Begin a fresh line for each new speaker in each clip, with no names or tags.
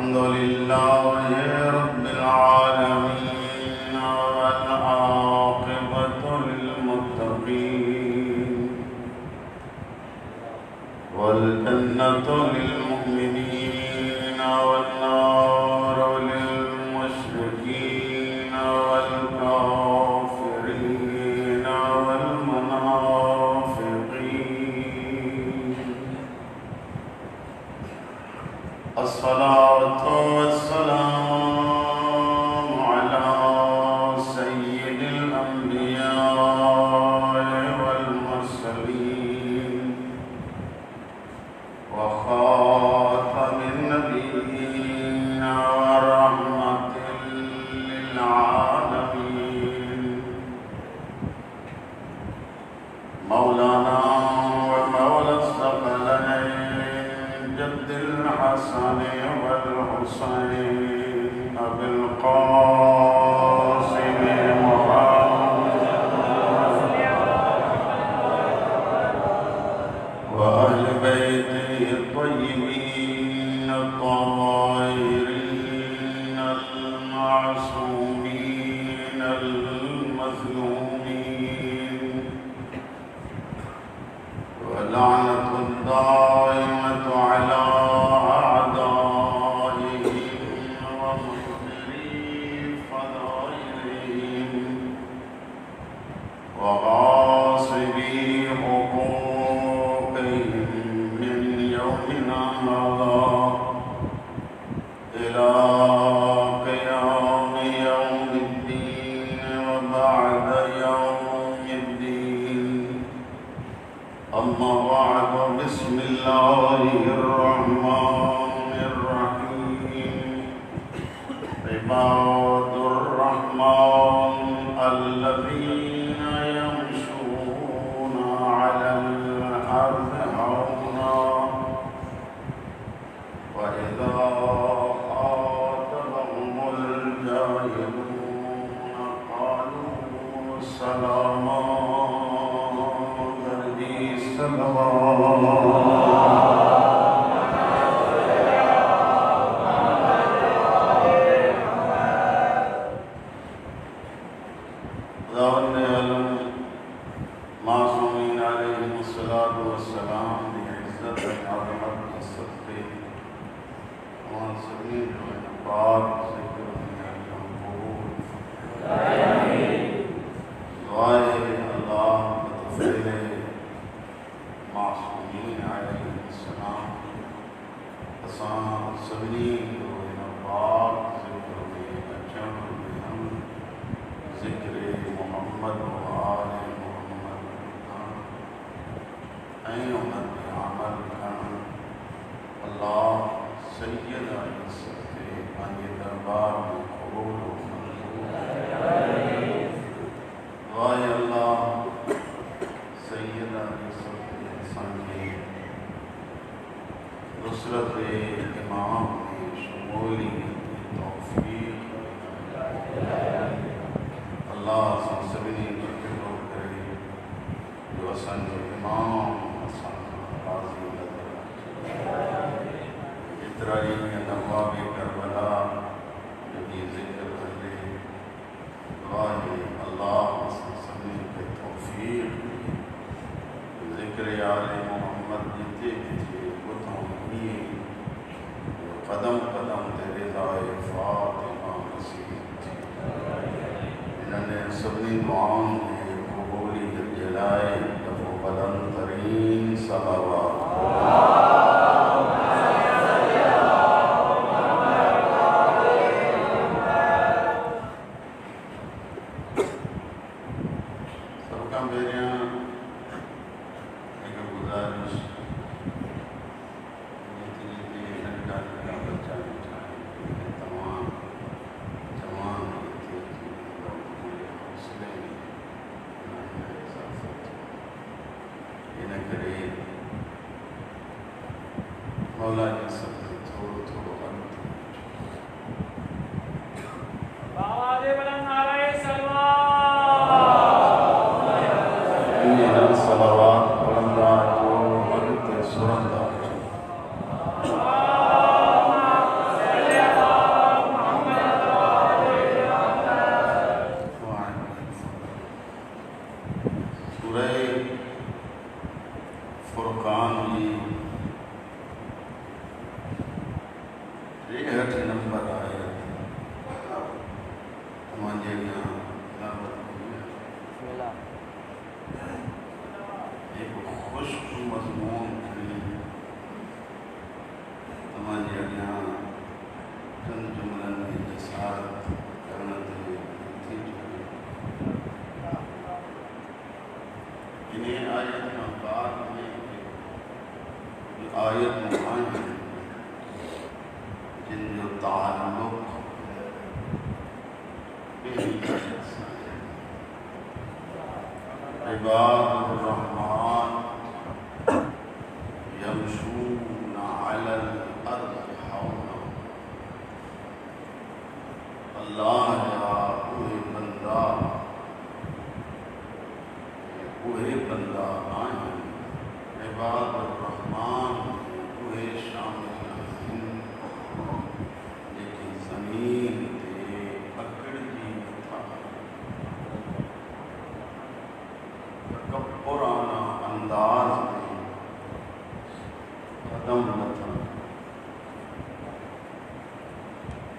अल्हम्दुलिल्लाहि रब्बिल आलमीन वल आक़िबतु लिल मुत्तक़ीन वल जन्नतु लिल मुमिनीन वन नारु लिल मुश्रिकीन वल काफ़िरीन वल मुनाफ़िक़ीन। अस्सलातु वस्सलामु अला सय्यिदिल अंबिया वल मुरसलीन व खातमिन नबिय्यीन व रहमतिल लिल आलमीन मौलाना व मौला सकलैन जद्दिल हसन वल हुसैन अबिल क़ासिम मुहम्मद व अहले बैतिही अत्तय्यिबीन अत्ताहिरीन अल-मासूमीन अल-मज़लूमीन व लअनतु दाइमतु अला अम्मा बाद बिस्मिल्लाहिर्रहमानिर्रहीम इबादुर्रहमान अल्लज़ीना यमशूना अलल अर्ज़ि हौना व इज़ा ख़ातबहुमुल जाहिलूना क़ालू सलामा। मासूमीन अलैहिमुस्सलातु वस्सलाम की इज्जत अज़मत के सदक़े और सभी जो पाक ज़िक्र में कबूल दुआए अल्लाह तफ़सीले मासूमीन अलैहिस्सलाम असां सभी जो पाक ज़िक्र में अचण में हम ज़िक्र मोहम्मद व आले अमल करण अल्लाह सैयद सकते पंहिंजे दरबार में क़बूल दुआए अल्लाह सैयद सकते असांखे नुसरत इमाम में शमूलियत की तौफ़ीक़ अल्लाह असां सभिनी खे क़बूल करे जो असांजो इमाम इतराई नवाबे करबला की ज़िक्र करे दुआए अल्लाह सभी के तौफ़ीक़ ज़िक्र आले मोहम्मद जिते जिते ॿुधूं इहे क़दम क़दम ते रिज़ाए फ़ातिमा नसीब थी। इन्हनि सभिनी दुआउनि खे क़बूलियत जे लाइ दफ़ो बुलंद तरीन सलावत मौला जी सबसे थोड़ो थोड़ो सलावत बुलंदा जो वक्त सुरंदा तव्हांजे अॻियां हिकु ख़ुश्क मज़मून खणी तव्हांजे अॻियां चंद जुमलनि में जसारत करण ते थी चुकी। इन आयत खां बाद में आयतूं आहिनि जिन जो ताल्लुक़ इबादुर रहमान यमशूना अलल अर्ज़ि हौना। अल्लाह जा उहे बंदा आहिनि इबादुर रहमान उहे शामिल आहिनि जेके ज़मीन ते अकड़जी था पुराना अंदाज में कदम नथा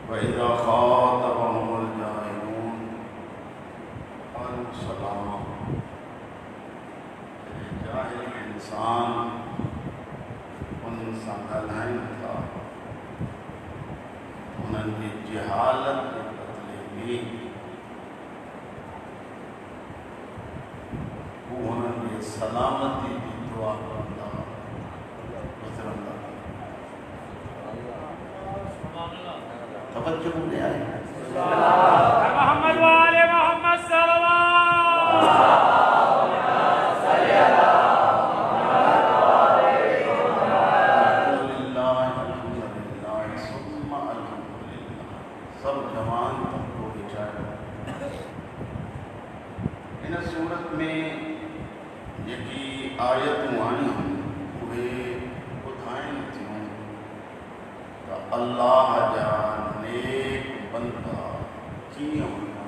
वइज़ा ख़ातबहुमुल जाहिलून क़ालू सलामा। जाहिल इंसान उन सां ॻाल्हाइनि था उन्हनि जी जहालत जे बदिले में उन्हनि जी सलामती जी दुआ कंदा गुज़रंदा। तवज्जो ने आहे
मोहम्मद वाले मोहम्मद
सब जवान को विचार इन सूरत में जेकी आयतूं आहिनि उहे ॿुधाइनि थियूं त अल्लाह जा नेक बंदा कीअं हुआ।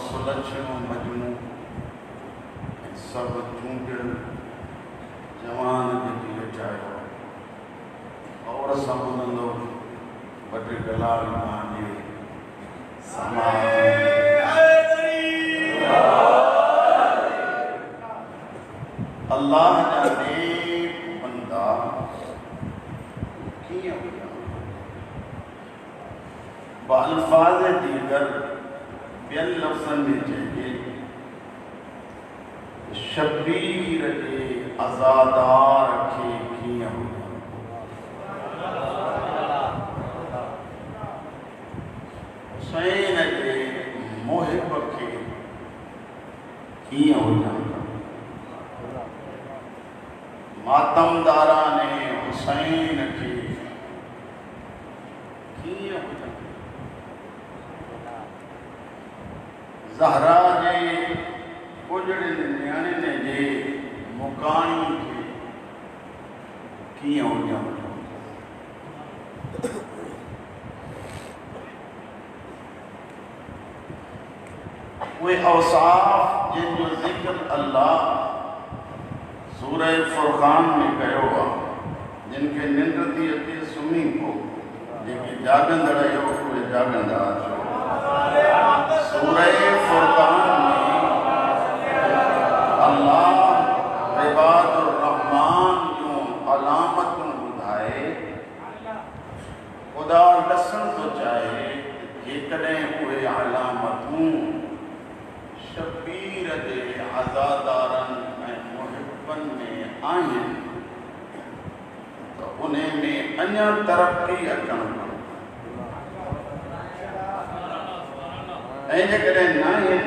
सुलक्षणो मजनू ऐं सभु चूंडियल जवान जेकी वेचायो और सब ॿुधंदो ॿ टे कलाक तव्हांजे समाज अल्लाह जा नेक बंदा कीअं हुआ। बाल्फाज़ दीगर ॿियनि लफ़्ज़नि में चइजे शबीर जे अज़ादार खे कीअं हुआ। हुसैन जे मुहिब खे कीअं हुजनि। मातमदाराने हुसैन खे कीअं हुजनि। ज़हरा जे उजड़ियल नियाणियुनि जे मुकाणी खे कीअं हुजनि। उहे औसाफ़ जिन जो ज़िक्र अल्लाह सूरह फुरक़ान में कयो आहे जिन खे निंड थी अचे सुम्ही पओ जेके जाॻंदड़ आहियो उहे जाॻंदा अचो। सूरह फुरक़ान में अल्लाह इबादुर रहमान जूं अलामतूं ॿुधाए ख़ुदा ॾसण थो चाहे जेकॾहिं उहे अलामतूं शबीर जे अज़ादारनि ऐं मुहिबनि में आहिनि त उन में अञा तरक़ी अचणु घुरिजे ऐं जेकॾहिं न आहिनि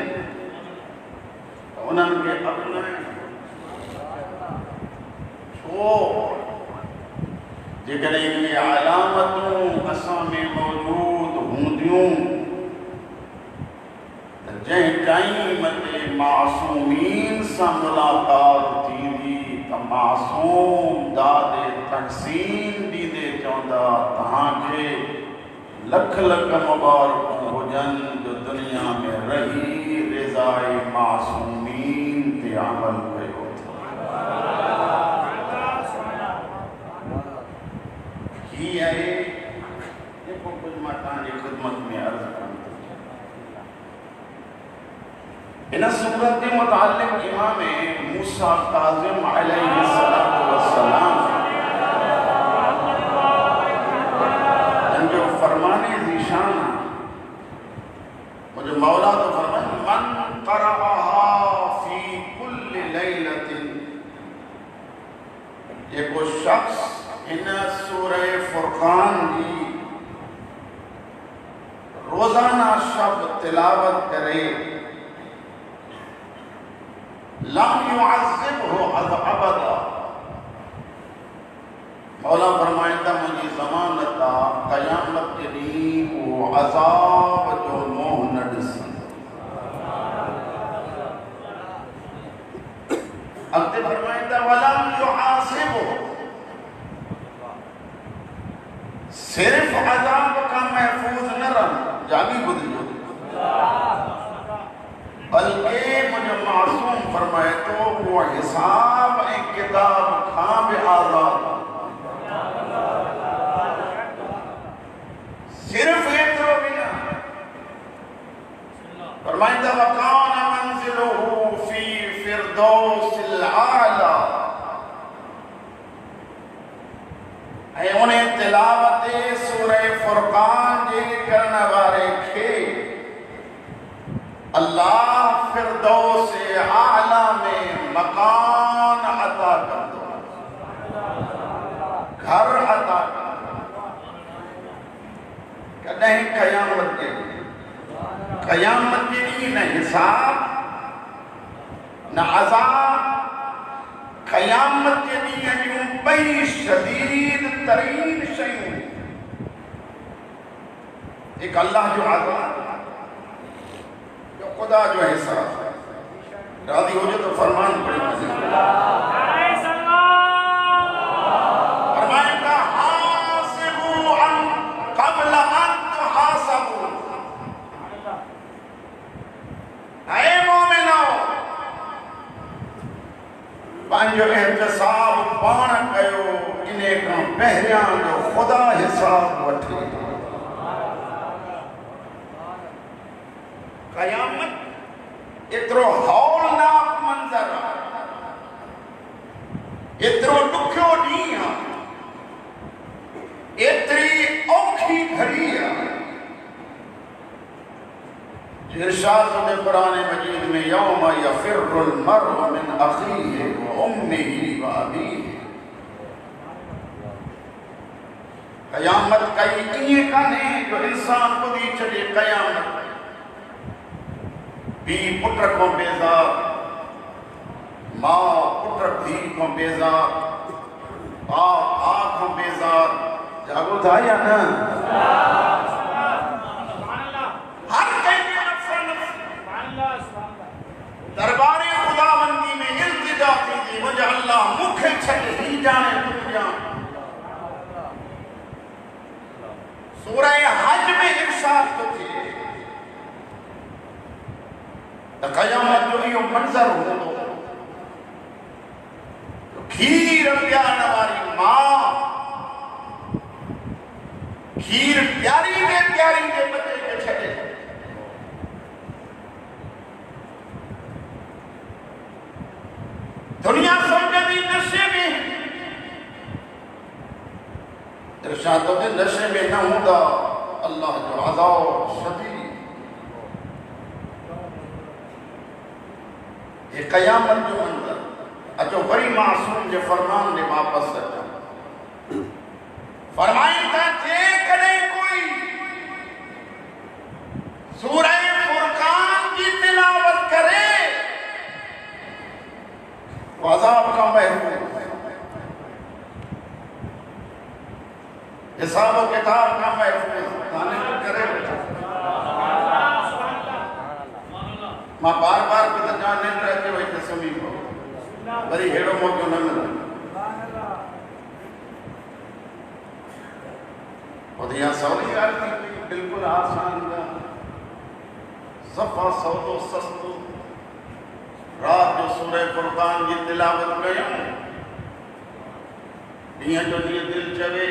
त उन्हनि खे अपनाइणु छो जेकॾहिं इहे अलामतूं असां में मौजूदु हूंदियूं जंहिं टाइम ते मासूमीन सां मुलाक़ात थींदी त मासूम दादे तहसीन ॾींदे चवंदा तव्हांखे लख लख मुबारकूं हुजनि जो दुनिया में रही रिज़ाए मासूमीन ते अमल कयो। ही आहे जेको कुछ मां तव्हांजी ख़िदमत में अर्ज़ कयां। इन सूरत के मुतालिक इमाम मूसा काज़िम अलैहिस्सलातु वस्सलाम जो फरमाने ज़ीशान मुझे मौला तो फरमान मन क़रअहा फी कुल्लि लैलतिन, जेको शख्स इन सूरह फुरक़ान जी रोजाना शब तिलावत करे, लम युअज़्ज़िबहु अबदा, मौला फरमाइंदा मुझी ज़मानत क़यामत के ॾींहुं वो अज़ाब जो मोह न ॾिसंदो। अॻिते फरमाइंदा वलम युहासिबहु, सिर्फ अज़ाब का महफूज न रह जागी बुझो, बल्कि मुझे मासूम फरमाए तो वो हिसाब ऐं किताब खां बि आज़ाद। सिर्फ एतिरो बि न, फरमाईंदा वकान मंज़िलुहु फी फिरदौसिल आला, ऐं उन तिलावत सूरह फुरक़ान जे करण वारे खे अल्लाह फिरदौस आला में मकान अता कंदो, घर अता कंदो। कॾहिं क़यामत के ॾींहुं न हिसाब न अज़ाब, क़यामत के ॾींहुं जूं ॿई शदीद तरीन शयूं, हिकु अल्लाह जो अज़ाब, खुदा जो हिसाब। राज़ी हो तो फरमान पढ़े फरमाएगा हासिबू अन क़ब्ल अन तुहासबू, ऐ मोमिनो पंहिंजो एहतिसाब पाण कयो, इने खां पहिरियां जो खुदा हिसाब वठे। क़यामत एतिरो हौलनाक मंज़र आहे, एतिरो ॾुखियो ॾींहुं आहे, एतिरी औखी घड़ी आहे। इरशाद में कुरान मजीद में यौम यफिर्रुल मर्उ मिन अख़ीहि व उम्मिहि व अबीहि, क़यामत कई ईअं कान्हे जो इंसान ॿुधी छॾे क़यामत पी पुट को बेज़ार, मां पुट धी को बेज़ार, भाउ भाउ को बेज़ार। जागो था या न? हर कंहिंखे नफ़्स दरबारे ख़ुदाबंदी में इल्तिजा थींदी, मुंहिंजा अल्लाह मूंखे छॾ ही ॼाणे तूं ॼाण। सूरह हज में इरशाद थो थिए क़यामत जो इहो मंज़र हूंदो, खीर प्यारण वारी मां खीर प्यारी के बच्चे के छॾे दुनिया समझदी नशे में, इरशाद होते नशे में न हूंदा अल्लाह जो अज़ाब शदीद। ये क़यामत जो मंज़र। अचो वरी मासूम जे फरमान ने वापस अचो, फरमाइनि था जेकॾहिं कोई सूरह फुरक़ान की तिलावत करे तो अज़ाब का महफूज, हिसाब किताब का महफूज थाने को करे। मां बार बार पिता जान नहीं रहते हुए के सुनी को वरी हेड़ो मौको न मिले। और यहाँ सौरी ॻाल्हि थी पई, बिल्कुलु आसान ॻाल्हि, सफ़ा सौदो सस्तो। रात जो सूरह फुरक़ान की तिलावत कयूं, ॾींहं जो ॾींहुं दिलि चवे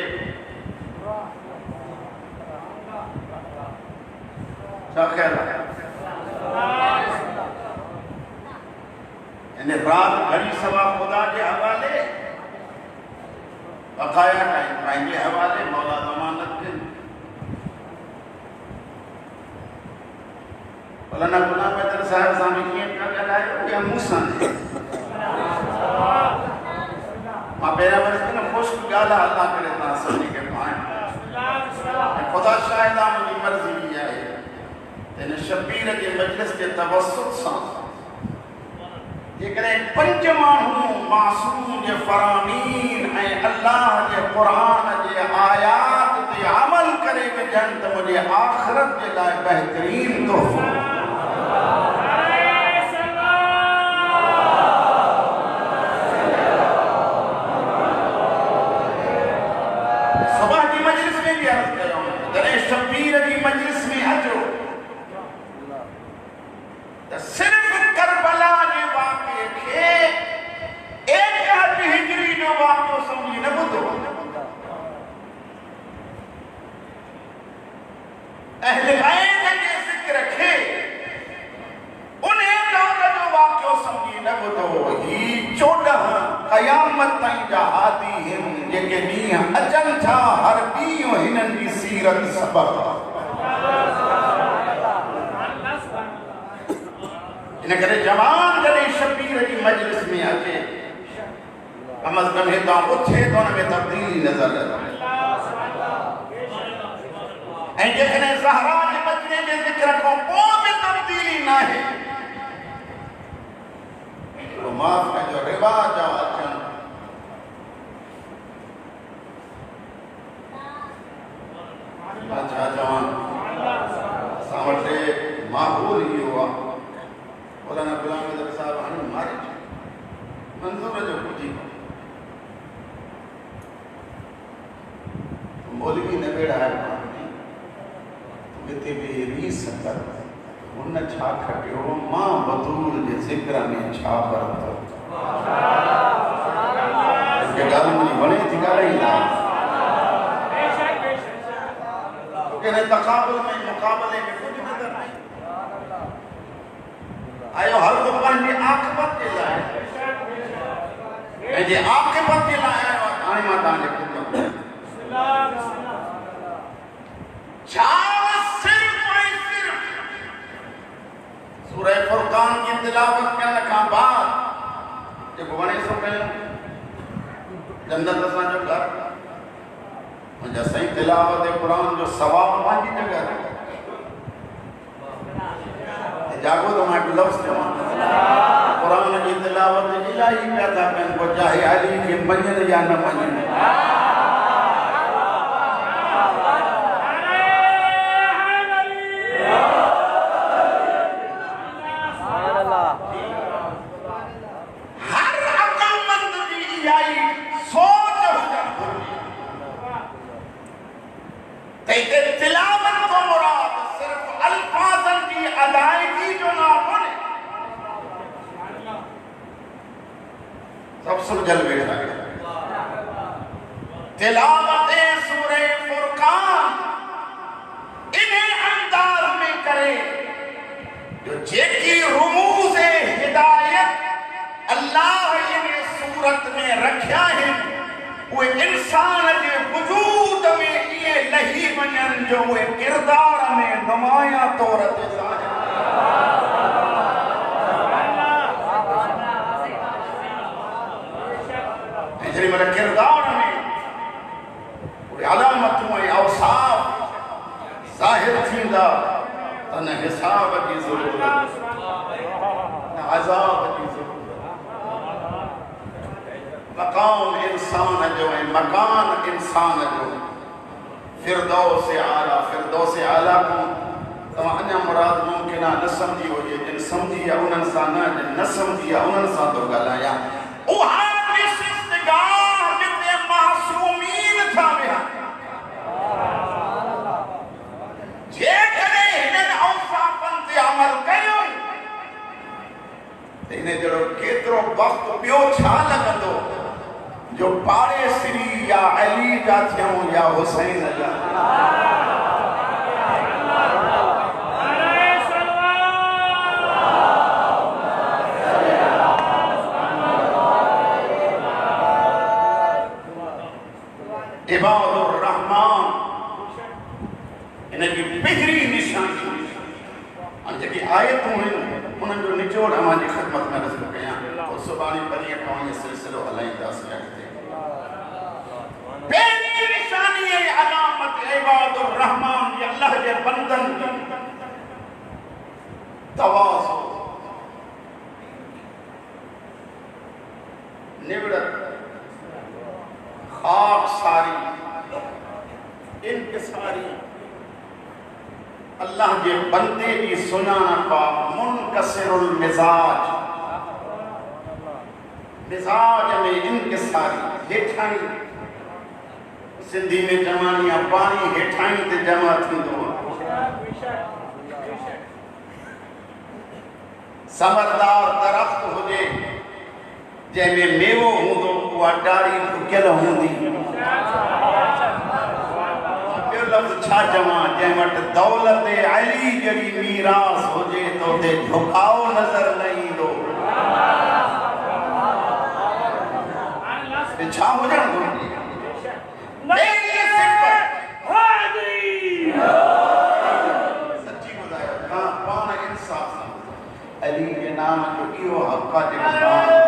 छा ख्याल आहे? यानी रात घड़ी सवा खुदा के हवाले, बकाया टाइम पंहिंजे हवाले, मौला ज़मानत ॾिन। मौलाना गुलाम हैदर साहिब सां बि कीअं पिया ॻाल्हायो या मूं सां? मां पहिरियां वरी न ख़ुशि ॻाल्हि आहे, अल्लाह करे तव्हां सभिनी खे पाइनि। ख़ुदा शाहिद आहे, मुंहिंजी मर्ज़ी बि आहे हिन शबीर जे मजलिस जे तवसुत सां जेकॾहिं 5 माण्हू मासूम जे फरामीन ऐं अल्लाह जे क़ुरान जे आयात ते अमल करे विझनि त मुंहिंजे आख़िरत जे लाइ बहितरीन तोहफ़ो। सुबह जी मजलिस में भी अर्ज़ कयो, जॾहिं शबीर जी मजलिस में अचो त सिर्फ़ करबला जे वाक़े खे 61 हिजरी जो वाक़ो सम्झी न ॿुधो। अहले बैत जे ज़िक्र खे उन दौर जो वाक़ो सम्झी न ॿुधो। ही 14 क़यामत ताईं जा हादी आहिनि जेके ॾींहं अचनि था, हर ॾींहुं हिननि जी सीरत सबक़ आहे। इन करे जवान जॾहिं शबीर जी मजलिस में अचे, कम अज़ कम हितां उथे त हुन में तब्दीली नज़र अचे। ऐं जेकॾहिं ज़हरा जे बचने जे ज़िक्र खां पोइ बि तब्दीली न आहे, तो माफ़ कजो, रिवाज अचनि। छा चवां, असां वटि माहौल इहो आहे। मौलाना गुलाम हैदर साहिब हाणे मारे मंज़ूर जो पुॼी मौलवी न वेड़ाए हिते बि रीस कर, हुन छा खटियो, मां बतूल जे ज़िक्र में छा करियो। ॻाल्हि मुंहिंजी वणे थी ॻाल्हाईंदा हिन तक़ाबुल में मुक़ाबले में कुझु नज़र न आयो। हर को पंहिंजी आक़िबत जे लाइ, पंहिंजे आक़िबत जे लाइ आयो आहे। हाणे मां तव्हांखे ॿुधायां छा सिर्फ़ ऐं सिर्फ़ सूरह फुरक़ान जी तिलावत करण खां बाद जेको वणे सो कयूं, जन्नत असांजो घर, मुंहिंजा साईं तिलावत क़ुरान जो सवाबु पंहिंजी जॻह आहे। जागो तो मां हिकु लफ़्ज़ चवां, क़ुरान जी तिलावत इलाही पिया था कनि, पोइ चाहे अली खे मञनि या न मञनि। हर अक़लमंद जी इहा सोच हुजणु घुरिजे त हिते तिलावत को मुराद सिर्फ़ अल्फाज़नि जी अदायगी जो न कोन्हे। सब सुलझल वेठा आहिनि। तिलावत सूरह फुरक़ान इन अंदाज में करे जो जेकी रुमूज़ हिदायत अल्लाह इन सूरत में रखिया आहिनि, उहे इंसान जे वजूद में इहे लही वञनि जो उहे किरदार में नुमायां तौर ते ज़ाहिर। जेॾी महिल किरदार में उहे अलामतूं ऐं अवसाफ़ ज़ाहिर थींदा त न हिसाब जी ज़रूरत, न अज़ाब जी ज़रूरत। मक़ाम इंसान जो ऐं मकान इंसान जो फिरदौस आला, फिरदौस आला को तव्हां अञा मुराद मुमकिन आहे न सम्झी हुजे। जिन सम्झी आहे उन्हनि सां न, जिन न सम्झी आहे उन्हनि सां थो ॻाल्हायां। उहा निशिस्तगाह जिते मासूमीन था वेहनि, जेकॾहिं हिननि औसाफ़नि ते अमल कयो त इन जहिड़ो केतिरो वक़्तु ॿियो छा लॻंदो जो पाड़ेसिरी या अली जा थियूं या हुसैन जा। जंहिंजी पहिरीं निशानी ऐं जेकी आयतूं आहिनि उन्हनि जो निचोड़ अव्हांजी ख़िदमत में रसूल कयां पोइ सुभाणे परीहं खां इहो सिलसिलो हलाईंदासीं अॻिते। पहिरीं निशानी ऐं अलामत इबादुर रहमान जी अल्लाह जे बंदनि जी तवाज़ु निवड़त खाकसारी इनकिसारी अल्लाह जे बंदे की सुञाणप मुनकसिरुल मिजाज मिजाज में इनकिसारी हेठाई सिंधी में जमानी आहे पाणी हेठाई ते जमा थींदो समरदार दरख़्त हुजे जंहिंमें मेवो हूंदो उहा डाढ़ी ढुकियल हूंदी। ॿियो लफ़्ज़ छा चवां जंहिं वटि दौलत अली जहिड़ी मीरास हुजे त उते झुकाव नज़र न ईंदो। छा हुजणु घुरिजे सची ॿुधायो खां पाण इंसाफ़ सां अली जे नाम जो इहो हक़ आहे जेको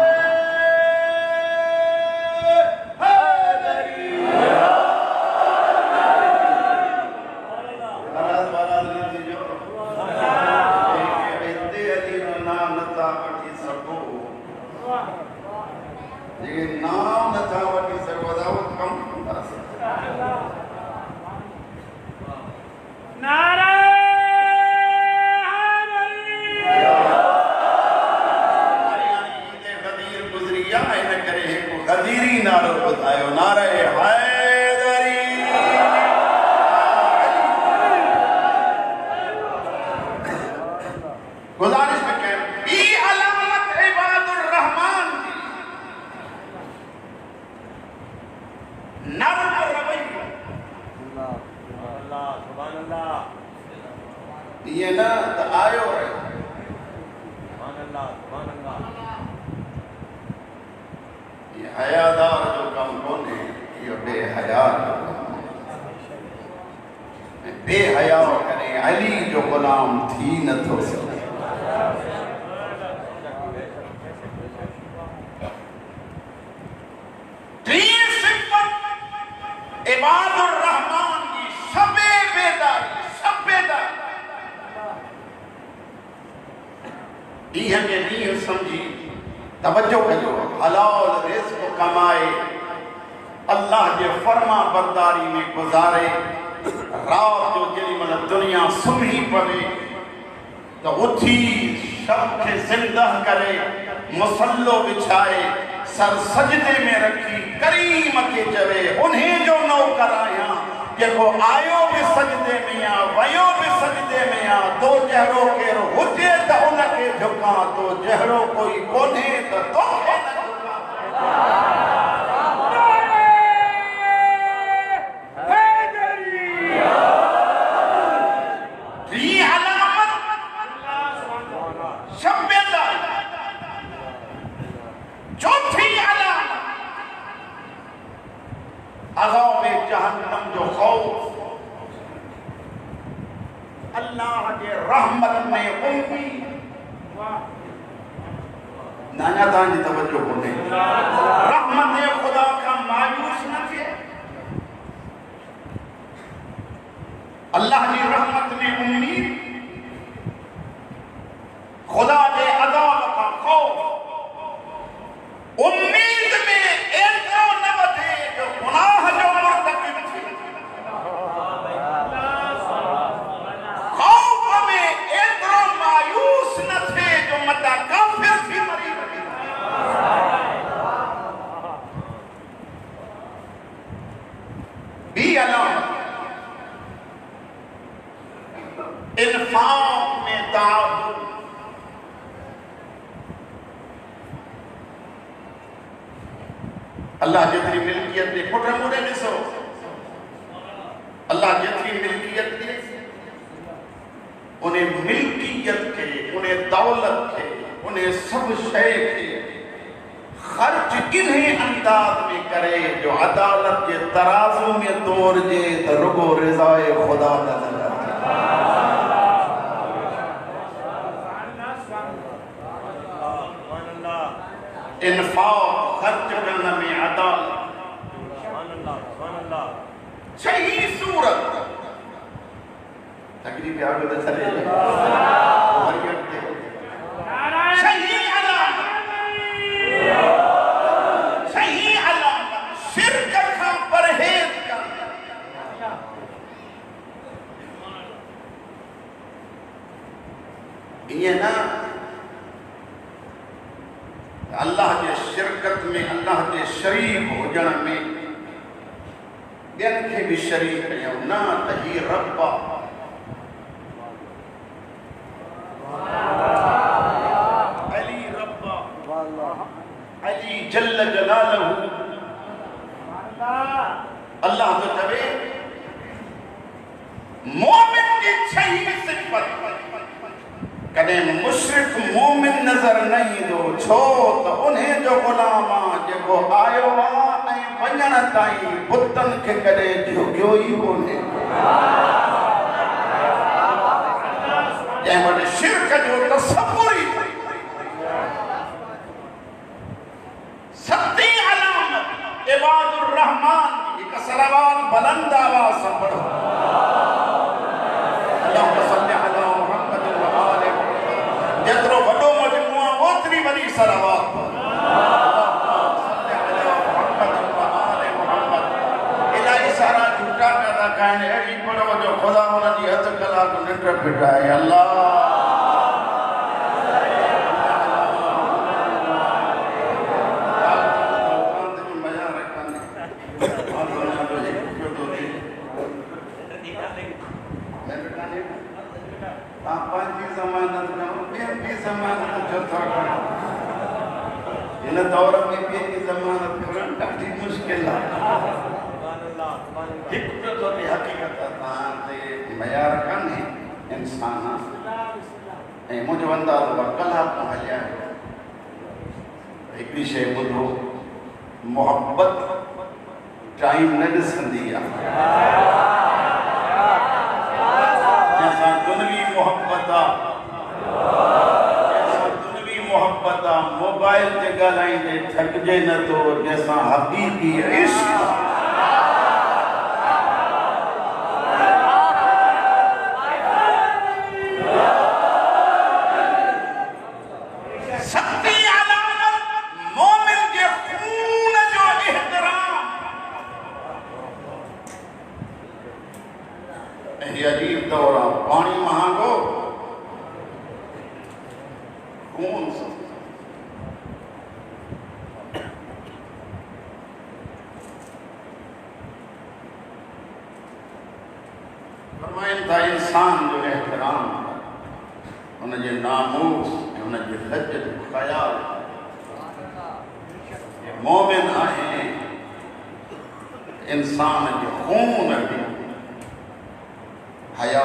सर सजदे में रखी करीम के चवे उन्हें जो नौकर आया जेको आयो भी सजदे में आ वयो भी सजदे में आ तो जहरो केरो हुजे त उनके झुका तो जहरो कोई कोने त तोखे न झुका। अज़ाब जहन्नम जो खौफ अल्लाह के रहमत में उम्मीद नाना तान जी तवज्जो कोने रहमत खुदा का मायूस न थे अल्लाह की रहमत में उम्मीद खुदा के अज़ाब का खौफ उम्मीद में एतिरो न वधे जो गुनाह जो मुर्तकिब थे खौफ में एतिरो मायूस न थे जो मता काफिर थी मरी वञे। बी अलामत इन्फाक में ताअद्दुद अल्लाह जेतरी मिल्कियत दे पुट मुड़े ॾिसो अल्लाह जेतरी मिल्कियत दे उन्हें मिल्कियत के उन्हें दौलत के उन्हें सब शय के खर्च इन्हें अंदाज में करे जो अदालत के तराजू में तोड़ जे तो रुगो रिज़ाए खुदा नजर आती। थकड़ी पे आगे तो चले सही अलामत शिरक का परहेज कर ये ना अल्लाह के शिरकत में अल्लाह के शरीक हो जण में ॿियनि खे बि शरीक कयूं न त ही रब अली रब अली जल्ल जलालहू अल्लाह तो चवे मोमिन की सही सिफत कदे मुशरिक मोमिन नजर नहीं दो छो तो उन्हें जो गुलाम जो आयो ऐं वञण ताईं बुतन के कदे झुकियो ही कोन्हे जंहिं वटि शिरक जो तसव्वुर ई सती अलामत इबादुर रहमान हिक सलावत बुलंद आवाज़ सां पढ़ो अल्लाहुम्मा सल्ली अला मुहम्मद व आले मुहम्मद जेतिरो वॾो मजमूआ ओतिरी वॾी सलावत अहिड़ी पढ़ो जो ख़ुदा हुन जी हथ कलाक निंड फिटाए अल्लाह मज़ा रखनि पंहिंजी ज़मानत करो ॿियनि जी ज़मानत जो था करो हिन दौर में ॿियनि जी ज़मानत करणु ॾाढी मुश्किल आहे हकीकत मयार कान्हे इंसान ऐं मुंहिंजो अंदाज़ो आहे कलाक हलिया हिकिड़ी शइ ॿुधो मोहब्बत टाइम न ॾिसंदी आहे जंहिंसां दुनवी मोहब्बत आहे मोबाइल ते ॻाल्हाईंदे थकिजे नथो जंहिंसां हक़ीक़ी इश्क अजीब दौर पानी महांगो कौन सा फरमाइनि था इंसान जो एहतराम उनजे नामूस उनजे लज्जत ख्याल मोमिन आहे इंसान जो खून बि हया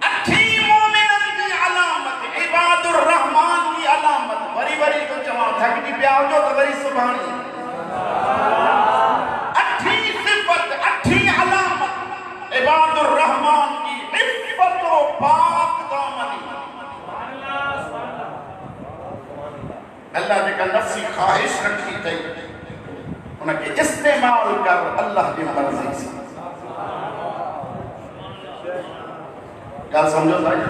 अठी मोमिनन की अलामत इबादुर रहमान की अलामत वरी तो चवा थकड़ी पिया हुजो तो वरी सुभाणी अठी सिफत अठी अलामत इबादुर रहमान की इफ़्फ़त व पाक दामनी अल्लाह जेका नफ्सी ख्वाहिश रखी अथई उनके इस्तेमाल कर अल्लाह की मर्ज़ी से क्या समझो साईं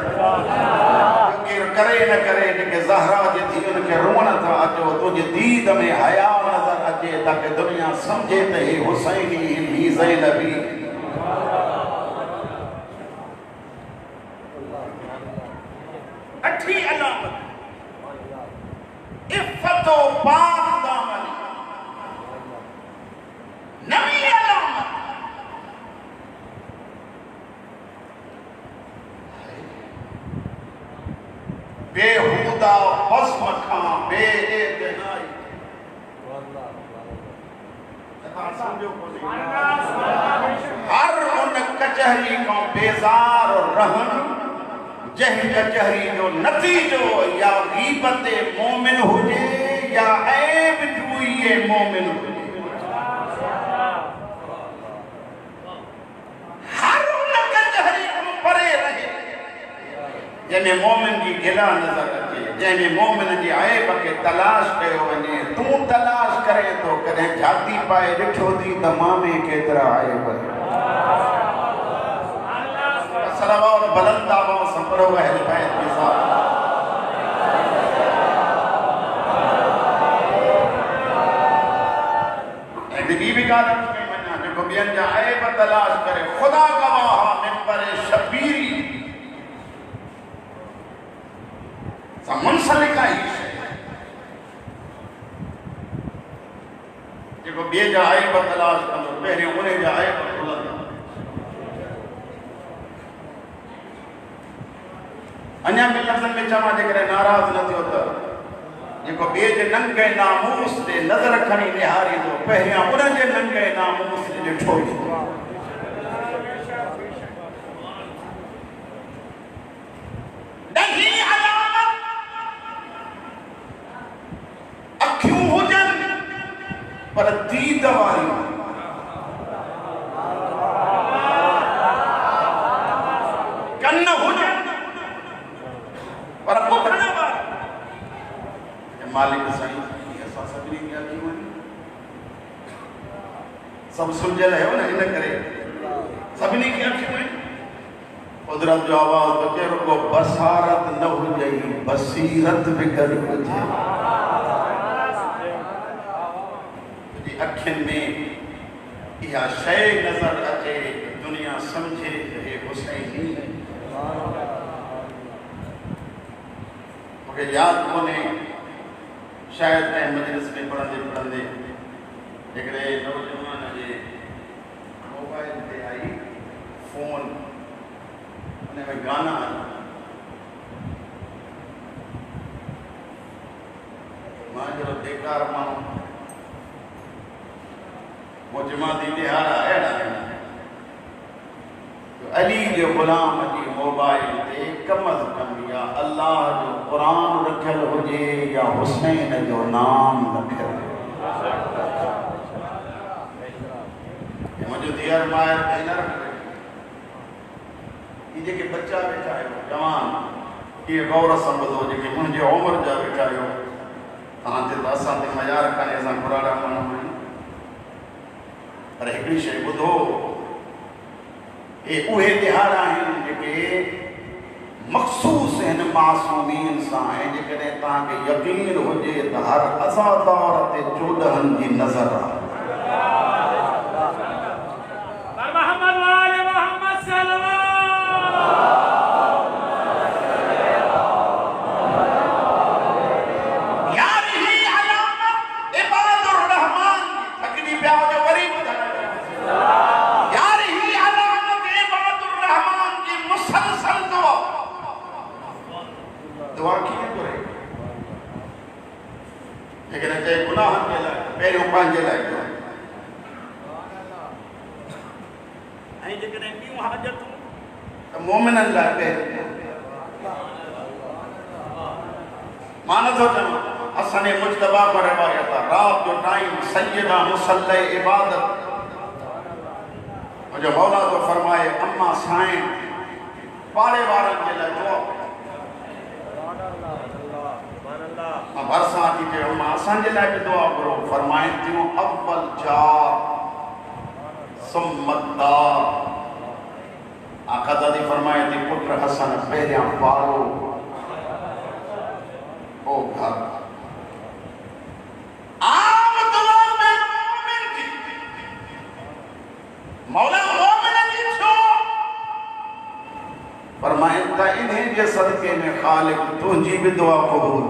केरु करे न करे जेके ज़हरा जे थी उनखे रोअण था अचो तुंहिंजे दीद में हया नज़र अचे ताकि दुनिया समझे त हे हुसैनी ही ज़ैनबी अठी अलामत इफ़्फ़त व पाक दामनी नवी अलामत बेहुदा बज़्म खां बेइतनाई हर उन कचहरी खां बेज़ार रहन जंहिं कचहरी जो नतीजो या गीबत मोमिन हुजे या ऐब जुई मोमिन हुजे हर उन कचहरी खां परे रहे जंहिंमें मोमिन की गिला नजर अचे जंहिंमें मोमिन जी ऐब के तलाश कयो वञे तूं तलाश करे तो कॾहिं जाती पाए ॾिठो थी त मामे केतिरा ऐब बुलंद आवाज़ से पढ़ो अहले बैत के साथ। एक बीबी का में मना जो बियन जा ऐब तलाश करे खुदा गवाह मिंबर शबीरी मुंसलिका ही जो बे जा ऐब तलाश कंदो पहिरियों उन्हें जा ऐब बुलंद अन्या में लफ्ज़न में चवा जेकॾहिं नाराज़ न थियो त जेको ॿिए जे नंगे नामूस ते नज़र खणी निहारींदो पहिरियां उन जे नंगे नामूस ते ॾिठो वेंदो। ॾही अलामत अखियूं हुजनि पर दीद वारियूं, कन हुजनि पर ॿुधण वारियूं। मालिक साईं असां सभिनी खे अखियूं आहिनि, सभु सुलझियल आहियो न, इन करे सभिनी खे अखियूं आहिनि। कुदरत जो आवाज़ बचे रुगो बसारत न हुजे बसीरत बि गॾु हुजे। तुंहिंजी अखियुनि में इहा शइ नज़र अचे दुनिया सम्झे हे हुसैनी। मूंखे यादि कोन्हे शायद कंहिं मजलिस में पढ़ंदे पढ़ंदे हिकिड़े नौजवान जे मोबाइल ते आई फोन, उन में गाना आया। मां जो बेकार माण्हू मुजमादी ॾिहारा अहिड़ा आहिनि अली जो ग़ुलाम जी मोबाइल ते कम अज़ कम या अल्लाह जो क़ुरान रखियल हुजे या हुसैन जो नाम रखियल। मुंहिंजो धीअर मायर ते न रखे, ये जेके बच्चा वेठा आहियो जवान, इहे गौर सां ॿुधो, जेके मुंहिंजे उमिरि जा वेठा आहियो, तव्हां ते त असां ते मज़ाक कान्हे, असां पुराणा माण्हू आहियूं, पर हिकिड़ी शइ ॿुधो, ये उहे ॾिहाड़ा आहिनि जेके मख़सूस आहिनि मासूमीन सां, ऐं जेकॾहिं तव्हांखे यकीन हुजे त हर अज़ादार ते 14 जी नज़र आहे।
मोहम्मद वाले मोहम्मद सल्लल्लाहु
यार ही अलामत इबादुर रहमान तकनी प्यार जो वरी ॿुधायो। यार ही अलामत इबादुर रहमान की मुसलसल दुआ। दुआ कीअं करे? जेकॾहिं चए गुनाहनि जे लाइ पहिरियों पंहिंजे लाइ दुआ, ऐं जेकॾहिं ॿियूं हाजतूं त मोमिननि लाइ पहिरियों। मां नथो चवां, असांजे मुजतबा पर रिवायत आहे रात जो टाइम सैयदा मुसल्ले इबादत, मुंहिंजो मौला तो फरमाए अम्मा साईं पाड़े वारनि जे लाइ दुआ। मां भरिसां थी चयो अम्मा असांजे लाइ बि दुआ करो। फरमाइनि थियूं अव्वल जार सुम्मदार। आका दादी फरमाए थी पुत्र हसन पहिरियां पारो ओ घर। आम दुआ में मोमिन की मौला मोमिन की छो फरमाए त इन्हें जे सदके में खालिक तुंहिंजी बि दुआ क़बूल।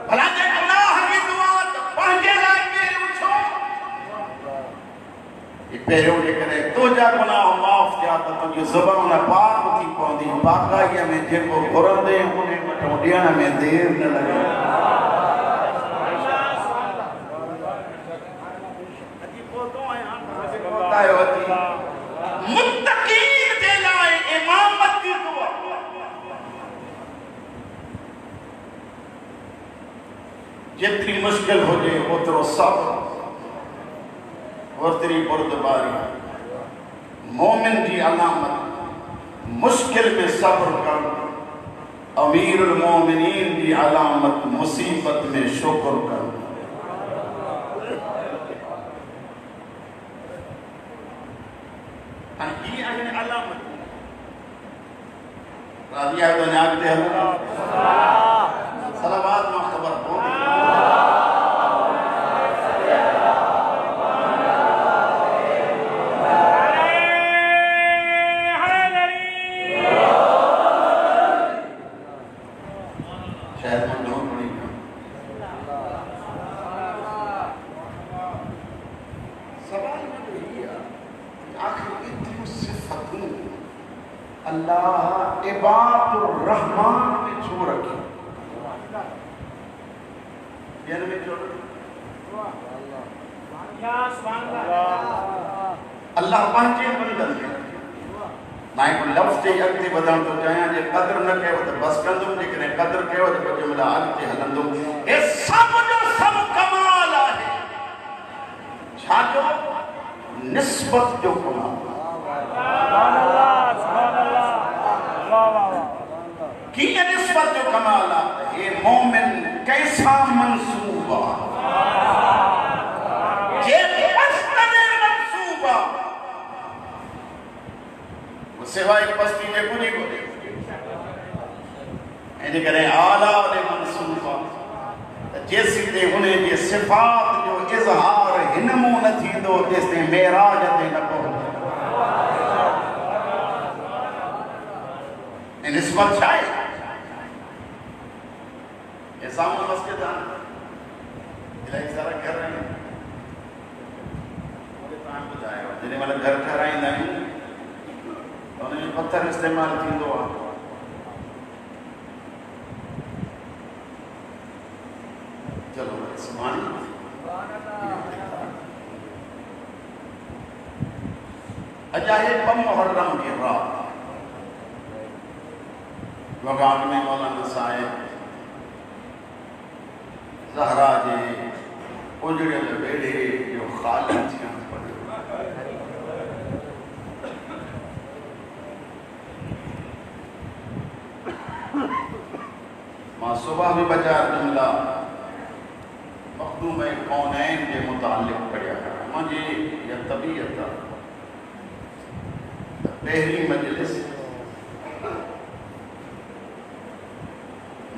भला जे गुनाह जी दुआ त पंहिंजे लाइ पहिरियों छो? पहिरियों जेकॾहिं तुंहिंजा गुनाह माफ़ थिया त तुंहिंजी ज़ुबान पाक थी पवंदी। पाकाईअ में जेको घुरंदे उन वटि ॾियण में देरि न लॻे। मुत्तक़ीन जे लाइ इमामत जी दुआ। जेतिरी मुश्किल हुजे ओतिरो सब्र, ओतिरी बुर्दबारी। मोमिन जी अलामत मुश्किल में सब्र कर। अमीरुल मोमिनीन जी अलामत मुसीबत में शुक्र कर। हाणे ही आहिनि अलामत राज़ी आहियो त अॻिते हलो सलावात मां ख़बर पवंदी अल्लाह इबादुर रहमान में छो रखी में छो अल्लाह पंहिंजे बंदनि खे मां हिकु लफ़्ज़ जे अॻिते वधण थो चाहियां जे क़दुरु न कयो त बसि कंदुमि जेकॾहिं क़दुरु कयो त पोइ जंहिं महिल अॻिते हलंदुमि हे सभ जो सभु कमाल आहे छाजो निस्बत जो कमाल कीअं निस्बत जो कमाल आहे हे मोमिन कैसा मंसूब आहे जे पस्तने मंसूब आहे सिवाय पस्ती जे कुझु कोन्हे ऐं जेकॾहिं आला ॾे मंसूब आहे त जेसीं ताईं हुन जे सिफ़ात जो इज़हार हिन मूं न थींदो तेसिताईं मेराज ते न पहुंदो निस्बत छा आहे ये सामने मस्जिद आना इलाही सारा घर आहिनि मूंखे तव्हां ॿुधायो जेॾी महिल घर ठाराईंदा आहियूं त हुन में पथर इस्तेमालु थींदो आहे चलो सुभाणे अॼु आहे ॿ मुहर्रम जी रात वगाट में मौलाना साहिब ज़हरा जे उजड़ियल बेड़े जो ख़ाली थियण पड़ियो मां सुबह में बाज़ार जुमला मखदूम कौनैन जे मुतालिक़ पढ़िया मुंहिंजी इहा तबीयत आहे पहिरीं मजलिस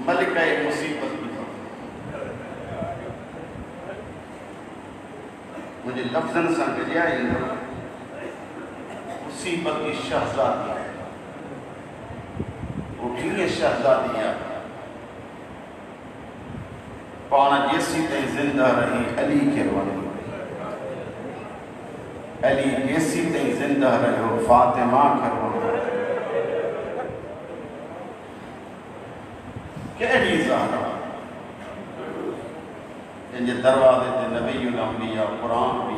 मलिका मुसीबत भी मुझे लफ्ज़न से गज़िया मुसीबत की शहजादी है वो कीअं शहजादी है पाण जेसी ताईं ज़िंदा रही अली के वणी अली जेसी ताईं ज़िंदा रहियो फातिमा के वणी कहिड़ी ज़हरा जंहिंजे दरवाज़े ते नबीउल अंबिया क़ुरान बि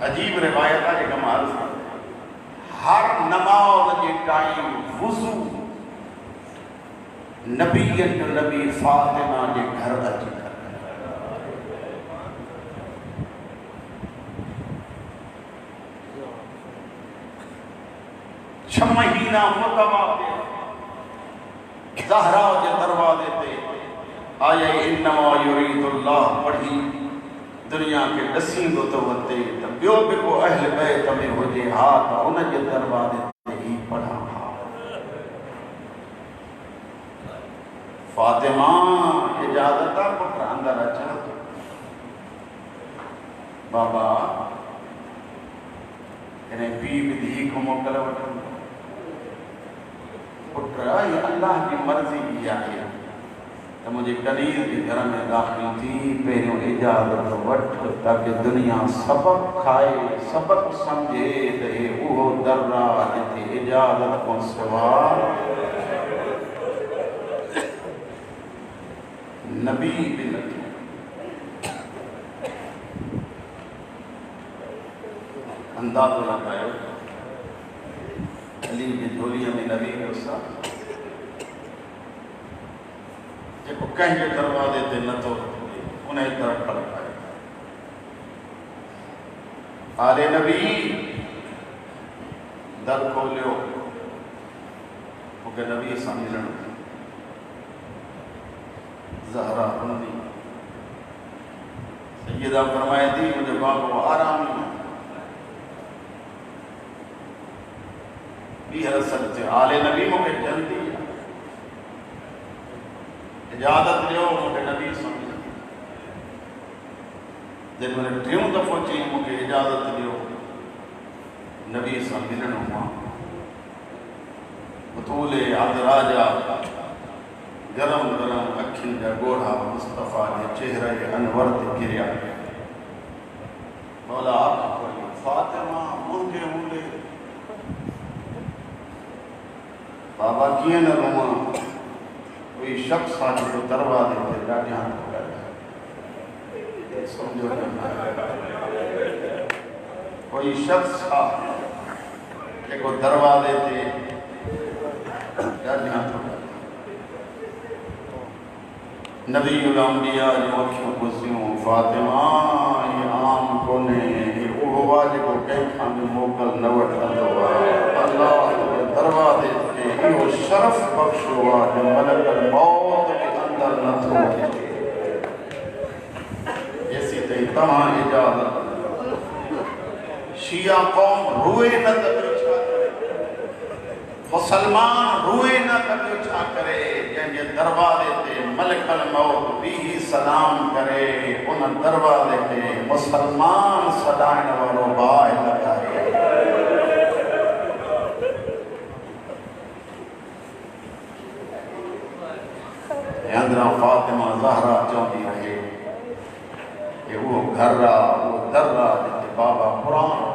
अजीब रिवायत आहे जेका मां अर्ज़ कयां हर नमाज़ जे टाइम वुज़ू नबीअ जो नबी फातिमा जे घर अची छह महीना मुतवातिर ज़हरा के दरवाजे पे आया इन्नमा युरीदुल्लाह पढ़ी दुनिया के ॾसींदो तो वते त ॿियो बि को अहल बैत में हुजे हा त उन जे दरवाजे ते ही पढ़ा हा फातिमा इजाज़त आहे पुट अंदर अचण बाबा इन्हें पी भी धी को मोकल वठंदो पुट ये अल्लाह की मर्जी की आहे तो मुझे कनीर के घर में दाखिल थी पहिरियों इजाज़त वठ ताकि दुनिया सबक खाए सबक समझे तो ये उहो दर्रा जिथे इजाज़त को सिवा नबी भी न थी अंदाज़ो लगायो अली की झोलीअ में नबी जो साथ जेको कंहिंजे दरवाज़े ते नथो उन जी तरफ़ खड़काए आले नबी दर खोलियो मूंखे नबी सां मिलणो ज़हरा हूंदी सैयदा फरमाए थी मुझे बाप को आराम ही से आले नबी मुझे जल्दी इजाजत लियो मुझे नबी समझ जब मैंने टियों दफ़ो चई मुझे इजाजत लियो नबी सां मिलणो मां बतूले आदराजा गरम गरम अखिन जा गोढ़ा मुस्तफ़ा के चेहरे अनवर ते गिरिया मौला आप फातिमा मुंगे मुंगे बाबा किए न रोमा कोई शख्स आ जो दरवाजे ते ॾाढियां समझो कोई शख्स आ जेको दरवाजे ते ॾाढियां नबी उलंबिया जो अखियों गुज़ियूं फातिमा ये आम कोने ये उहो आहे जेको कंहिंखां बि मोकल न वठंदो आहे अल्लाह जे दरवाज़े ते इहो शरफ़ बख़्शो आहे जो मलकल मौत बि अंदर नथो अचे जेसीं ताईं तव्हां इजाज़त शिया क़ौम रोए न त ॿियो छा करे मुसलमान रोए न त ॿियो छा करे जंहिंजे दरवाज़े ते मलकल मौत भी सलाम करे उन दरवाज़े ते मुसलमान सदाइण वारो बाहि लॻाए अंदरां फातिमा ज़हरा चवंदी रहे कि वो घर आहे वो दर आहे जिते बाबा क़ुरान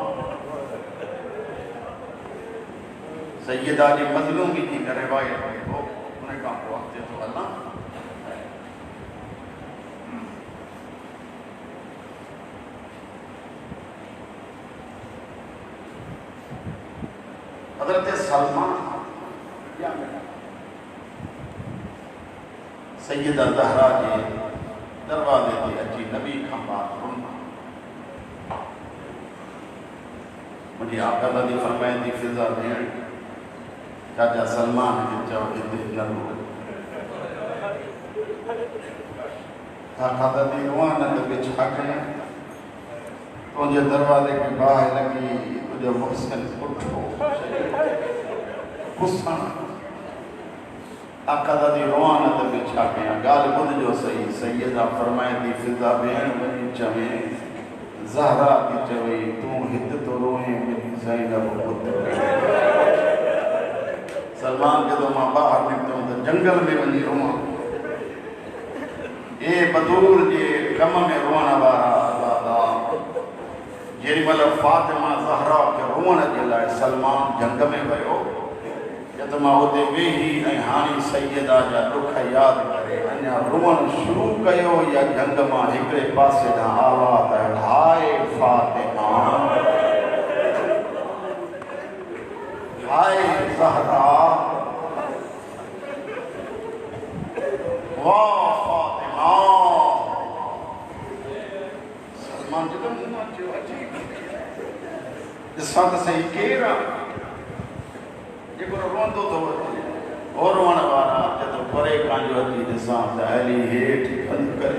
सैयदा जी मज़लूमी थी करे वाए हो उन खां पोइ अॻिते थो हलां हज़रत सलमान सैयदा ज़हरा जे दरवाज़े ते अची नबी खां बात रुना मुंहिंजी आका दादी फरमाए थी फिज़ा भेण चाचा सलमान खे चओ हिते न रो आका दादी रोआ न त बि छा कयां तुंहिंजे दरवाज़े खे बाहि लॻी तुंहिंजो मुहसिन पुठो गुस्सा आका दादी रोआ न त बि छा कयां ॻाल्हि ॿुधिजो सही सैयदा फरमाए थी फिज़ा भेण वञी चवे ज़हरा थी चवे तूं हिते तो रोए मुंहिंजी ज़ैनब पुत्र सलमान खे तो मां ॿाहिरि निकितो त जंगल में वञी रोआं ए बदूर जे कम में रोअण वारा दादा जेॾी महिल फातिमा ज़हरा खे रोअण जे लाइ सलमान जंग में वियो या त मां उते वेही ऐं हाणे सैयदा जा ॾुख यादि करे अञा रोअण शुरू कयो या जंग मां हिकिड़े पासे ॾांहुं आवाज़ आहे हाय फातिमा हाय ज़हरा वाह फातिमा सलमान जो मुंहुं अचो अची ॾिसां त सही केरु आहे जेको रोंदो थो अचे और रोअण वारा जॾहिं परे खां जो अची ॾिसां त हली हेठि बंदि करे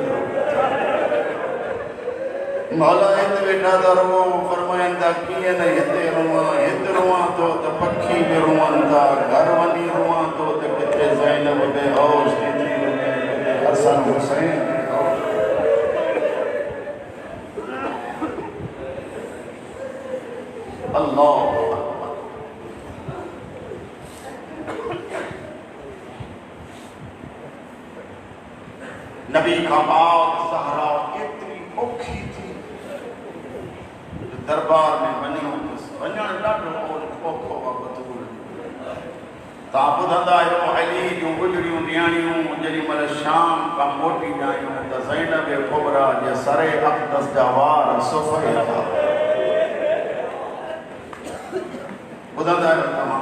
मौला हिते वेठा था रोओ फरमाइनि था कीअं न हिते रोआं थो त पखी बि रोअनि था घर वञी रोआं थो त किथे ज़ैनब बेहोश थी वञे हसन हुसैन अल्लाह नबी का बाद ज़हरा इतनी औखी थी दरबार में वञण ॾाढो औखो आहे बतूल तव्हां ॿुधंदा आहियो अली जूं गुजरियूं नियाणियूं जेॾी महिल शाम खां मोटी आहियूं त ज़ैनब कुबरा जे सरे अक़दस जा वार सुफ़े था ॿुधंदा आहियो तव्हां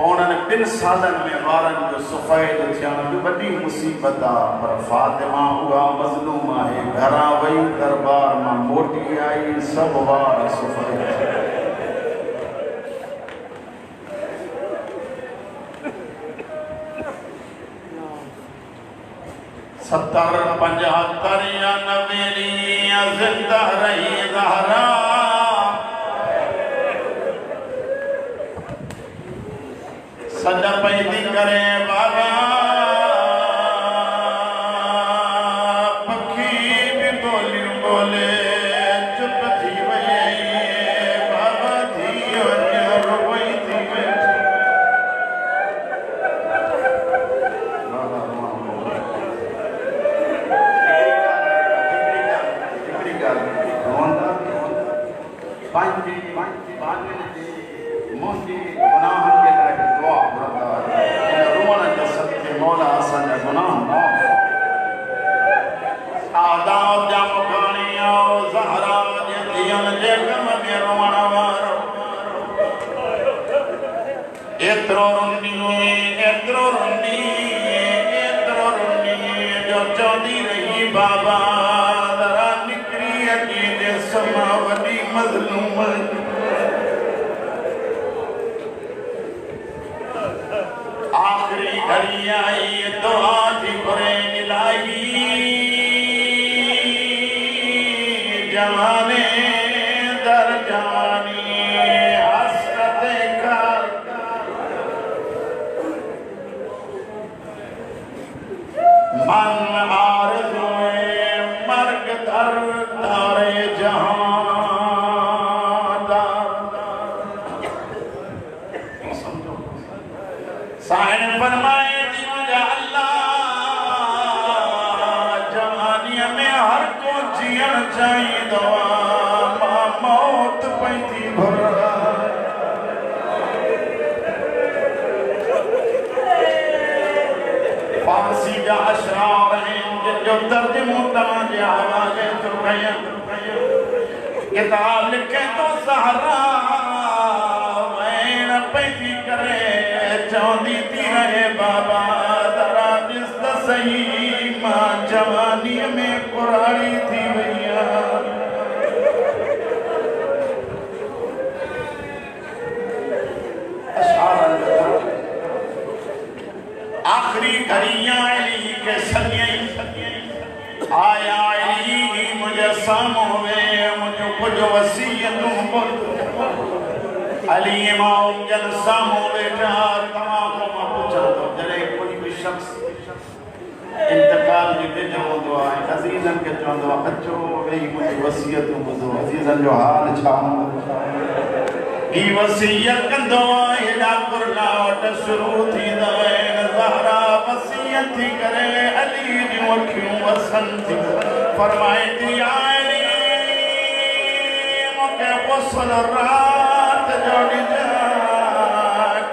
उन्हनि 2 सालनि में वारनि जो सफ़ेद थियण बि वॾी मुसीबत आहे पर फातिमा उहा मज़लूम आहे घरां वई दरबार मां मोटी आई सभु वार सफ़ेद 70 75 या 90 ॾींहं दुनिया जिंदा रही ज़हरा सजा पैदी करे बाबा पखी भी बोली बोले चुप थी वही बाबा थी रोई थी मोदी गुनाहन के लाए दुआ करता है रुमन के सत्य मौला असन गुनाह माफ आदाब जा मुकानी आओ ज़हरा जे दियन जे गम में रुमन वारो एतरो रुनी जो चौंदी रही बाबा जरा निकरी अची दे समा वडी मजलूम आखिरी घड़ी आई दुआ थी बुरे मिलाई जवाने दर जवानी हसरत कर मन आरज़ुए मर्ग दर दारे जहां साइन फरमाए दी मुझे अल्लाह जवानी में हर को जियन चाहिए दवा मौत पैदी भर फारसी जा अशरार हैं जो तर्जुमो तमाजे हवाले तो कया किताब लिखे तो ज़हरा मैन पैदी करे चौंदी थी रहे बाबा दरा दिस सही मां जवानी में कुरारी थी भैया आखिरी घड़ियां अली के सनिए आया अली मुझे सामोवे मुझे कुछ वसीयतों बोल अली इमाम जन सामो बेटा तमाम को मां पूछा तो जरे कोई भी शख्स इंतकाल जिते चवंदो आहे अज़ीज़न के चवंदो आहे अचो वेही मुंहिंजी वसीयत ॿुधो अज़ीज़न जो हाल छा ही वसीयत कंदो आहे हेॾा कुरला वट शुरू थींदा आहिनि ज़हरा वसीयत थी करे अली जूं अखियूं वसनि थी फरमाए थी अली मूंखे गुस्ल रात जो ॾिजा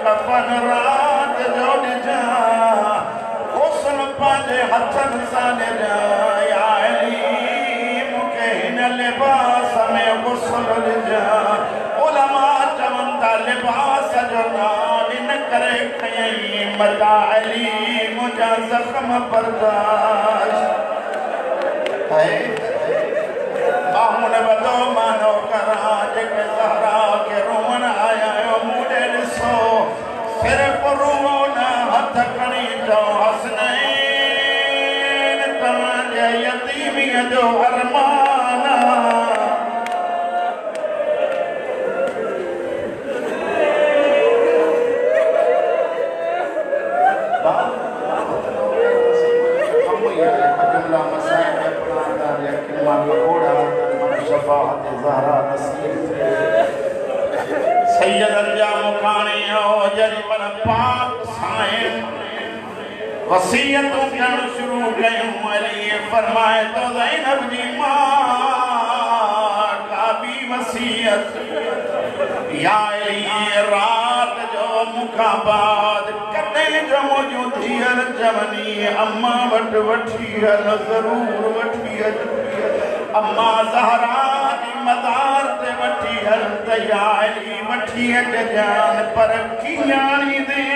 कफन रात जो ॾिजा गुस्ल पंहिंजे हथनि सां ॾिजा या अली मूंखे हिन लिबास में गुस्ल ॾिजा उलमा चवनि था लिबास जो नाम इन करे खयई मता अली मुंहिंजा ज़ख़्म बर्दाश्त है मामून वॾो मानो करा जेके ज़हरा के रोअण आया आहियो मूं ॾे ॾिसो सिर्फ़ रुओ न हथ खणी चओ हसनैन तव्हांजे यतीमीअ जो अरमान वसीयतों करण शुरू कयूं अली फरमाए तो ज़ैनब जी मां का भी वसीयत या अली रात जो मुखा बाद कॾहिं जो मुंहिंजूं धीअर चवनी अम्मा वट वठी हल ज़रूर वठी हल अम्मा ज़हरा जी मदार ते वठी हल त या अली वठी अचजान पर कीअं दे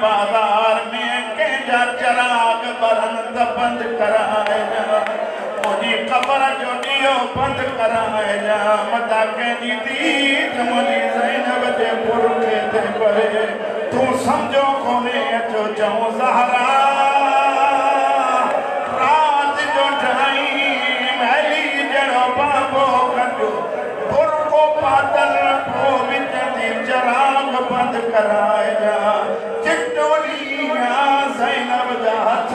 बाजार में कंहिंजा चराग बरन त बंद कराइजा मुंहिंजी क़बर जो ॾीओ बंद कराइजा मता कंहिंजी दीद मुंहिंजी ज़ैनब जे पुरखे ते पए तूं सम्झो कोन्हे अचो चऊं ज़हरा कराए जा चिट्टोलिया ज़ैनब जा हथ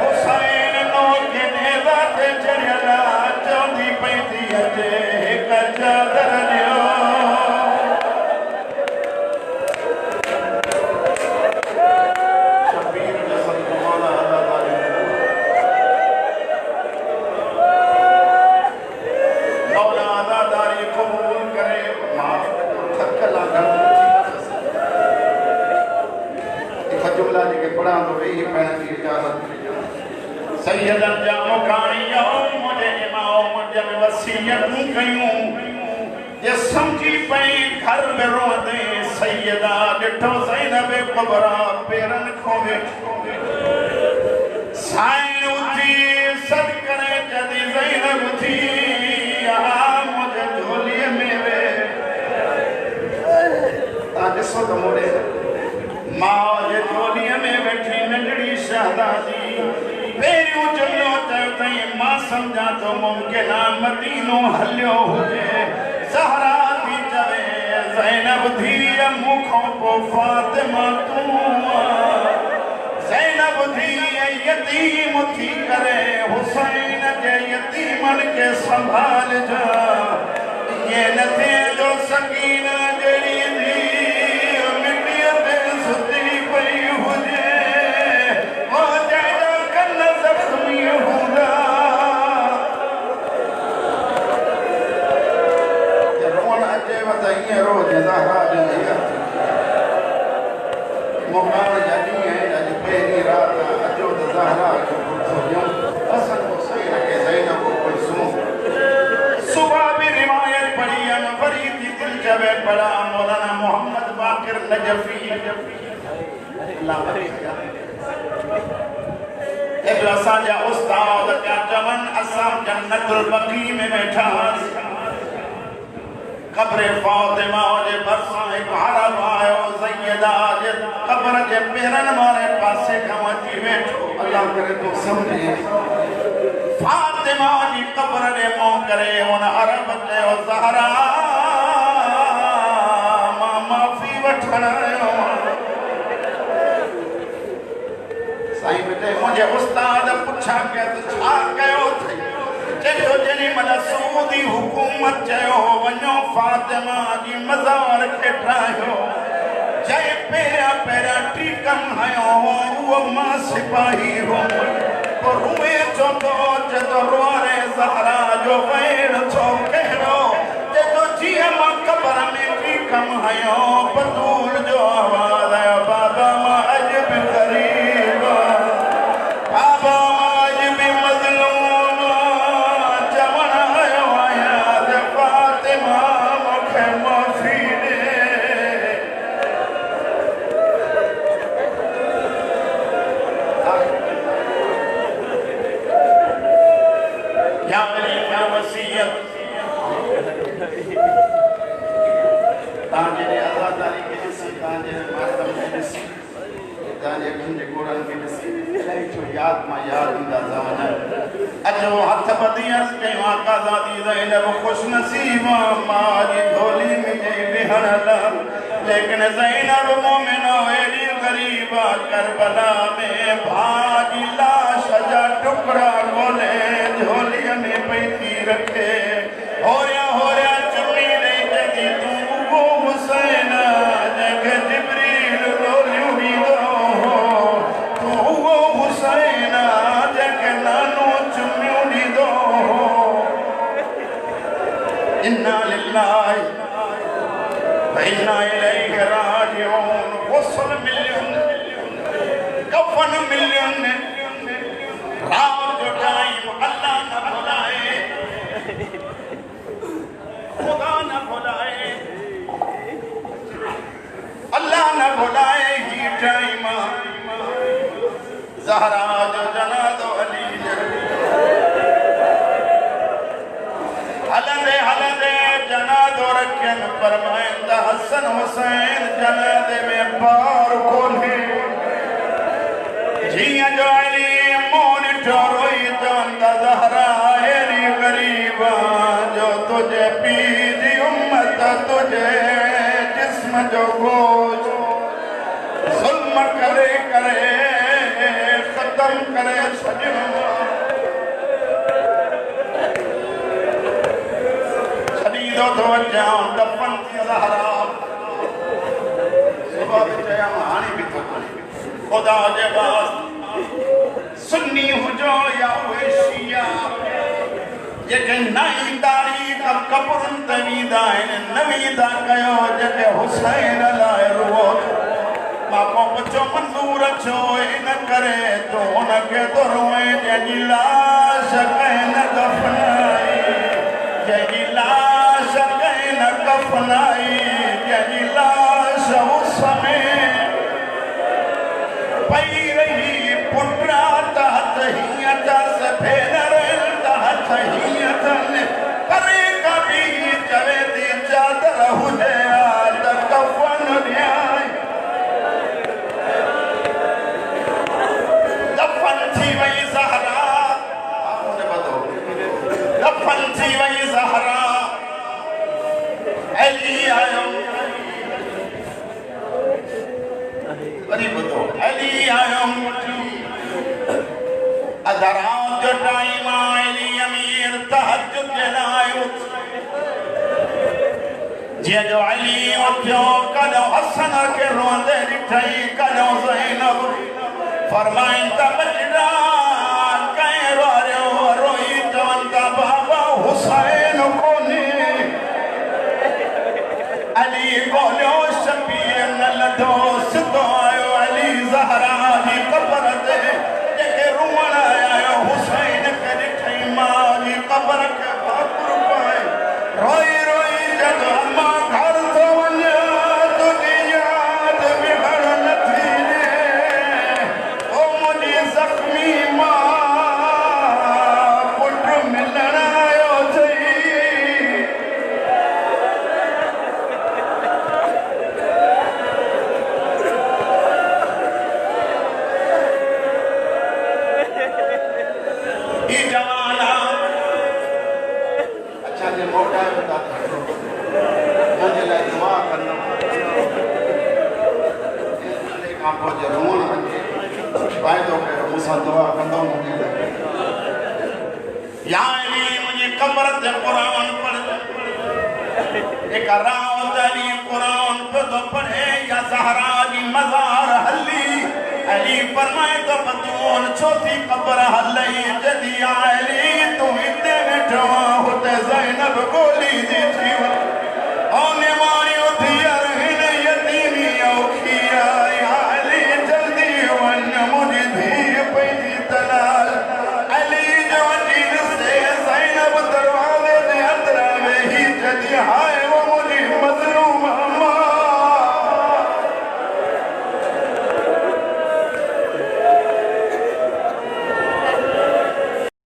हुसैन नो के नेदा ते चढ़ियला चौंदी पैंदी अचे हिक चादर ॾियो शबीर जसन मौला अल्लाह मौला अदादारी कबूल करे माफ थक लागन एक जुमला जेके पढ़ा तो वही पढ़ण की इजाजत सैयदन जाओ कहानियों मुझे इमाम जब वसीयत कयूं ये समझी पई घर में रोंदे सैयदा डिठो ज़ैनब कुबरा पेरन खोवे साईं उठी सद करे जदी ज़ैनब थी आ मुझे झोली में वे ता ॾिसो त मोड़े मां जे झोली में वेठी नंढड़ी शहज़ादी पेरियों चलो तई मां समझा तो मुमकिन मदीनो हलियो हुजे ज़हरा थी चवे ज़ैनब थी मुखों पो फातिमा तू ज़ैनब थी यतीम थी करे हुसैन जे यतीमन के संभाल जा ये न थे जो सकीना जड़ी थी मिट्टी ते सुती पई हुजे मुकाम जानी है आज पहली रात अजो ज़हरा जो पुछो हसन हुसैन के ज़ैनब को कोई सुनो सुबह भी रिवायत पढ़ी हम फरीद दिल जबे पढ़ा मौलाना मोहम्मद बाकिर नजफी अल्लाह एक असांजा उस्ताद क्या चवन असां जन्नतुल बकी में बैठा कब्र फातिमा जे भरसां एक हरम आयो सैयदा जे कब्र जे पेरन वाले पासे खां अची वेठो अल्लाह करे तो समझे फातिमा जी कब्र जे मुंह करे उन अरब चयो ज़हरा मां माफ़ी वठण आयो साईं बेटे मुझे उस्ताद पुछा के तो छा कयो थई चयो जनी मन सूदी हुकूमत चयो वञो फातिमा जी मज़ार खे ठाहियो जंहिं पहिरियां पहिरियां टीकम हयो उहो मां सिपाही हो पर उहे चो तो जदो रोरे ज़हरा जो वैर छो कहिड़ो जदो जीअं मां कब्र में टीकम हयो बतूल जो आवाज़ आयो बाबा मां अॼु बि ग़रीब बाबा अॼु बि मज़लूम चवण आयो आहियां त फातिमा मूंखे माफ़ी ॾे या अली वसीयत तांजे आज़ादारी के ॾिसी तांजे मातम के ॾिसी तांजे अखियुनि जे गोड़नि खे ॾिसी इलाही छो यादि मां यादि ईंदा ज़माना अचो हथ ॿधी अर्ज़ कयूं आका ज़ादी ज़ैनब ख़ुशि नसीब मां जी झोली में विहण लाइ लेकिन ज़ैनब मोमिनो एॾी ग़रीब करबला में भाउ जी लाश जा टुकड़ा ॻोल्हे झोलीअ में पई थी रखे होरिया होरिया चुमी ॾेई चई तूं उहो हुसैन जंहिंखे जिब्रील ॻोल्हियूं ॾींदो हो तूं उहो हुसैन जंहिंखे नानो चुमियूं ॾींदो हो इन्ना लिल्लाहि व इन्ना इलैहि राजिऊन गुस्ल मिलियुनि कफन मिलियुनि रात जो टाइम अल्लाह न भुलाए खुदा न भुलाए अल्लाह न भुलाए ही टाइम ज़हरा जो जनाज़ो अली हलंदे हलंदे जनाज़ो रखियनि फरमाइनि त हसन हुसैन जनाज़े में पार कोन्हे जीअं जो अली मुंहुं ॾिठो रोई चवनि त ज़हरा अहिड़ी ग़रीब जो तुझे पीउ जी उम्मत तुझे जिस्म जिस्म जो बोझ ज़ुल्म करे करे ख़त्म करे छॾियो छॾींदो थो अचां दफ़न थी ज़हरा सुबह बि चयां हाणे बि थो ख़ुदा जे वास्ते सुन्नी हुजो या उहे शिया जेके नई तारीख़ क़ब्रुनि ते वेंदा आहिनि न वेंदा कयो जेके हुसैन लाइ रुओ मां को पुछो मंज़ूर छो इन करे तो हुनखे थो रोए जंहिंजी लाश कंहिं न दफ़नाई जंहिंजी लाश कंहिं न कफ़नाई जंहिंजी लाश उस में पई रही पुटा तहत हीअं अथसि भेनर तहत हीअं अथनि करे कभी चवे थी चादर हुजे हा त कफ़न ॾियां दफ़न थी वई ज़हरा दफ़न थी वई ज़हरा अली आयो वरी ॿुधो अली आयो अधरात जो टाइम अली अमीर तहज्जुद जे लाइ जीअं जो अली उथियो कॾहिं हसन खे रोंदे ॾिठई कॾहिं ज़ैनब फरमाइनि त बचड़ा कंहिं वारियो रोई चवनि था बाबा हुसैन कोन्हे अली ॻोल्हियो शबीर न लधो सिधो आयो अली ज़हरा जी क़ब्र ते जेके रुअण आया हुसैन खे ॾिठई मां जी क़ब्र खे भाकुर पाए रोई रोई जॾहिं अम्मा घर थो वञा तुंहिंजी यादि बिगड़ नथी ॾे ओ मुंहिंजी ज़ख़्मी मां पुट मिलण आयो अथई चौथी क़ब्र हलई जदी आली तू हिते वेठो हुते ज़ैनब गोली दी थी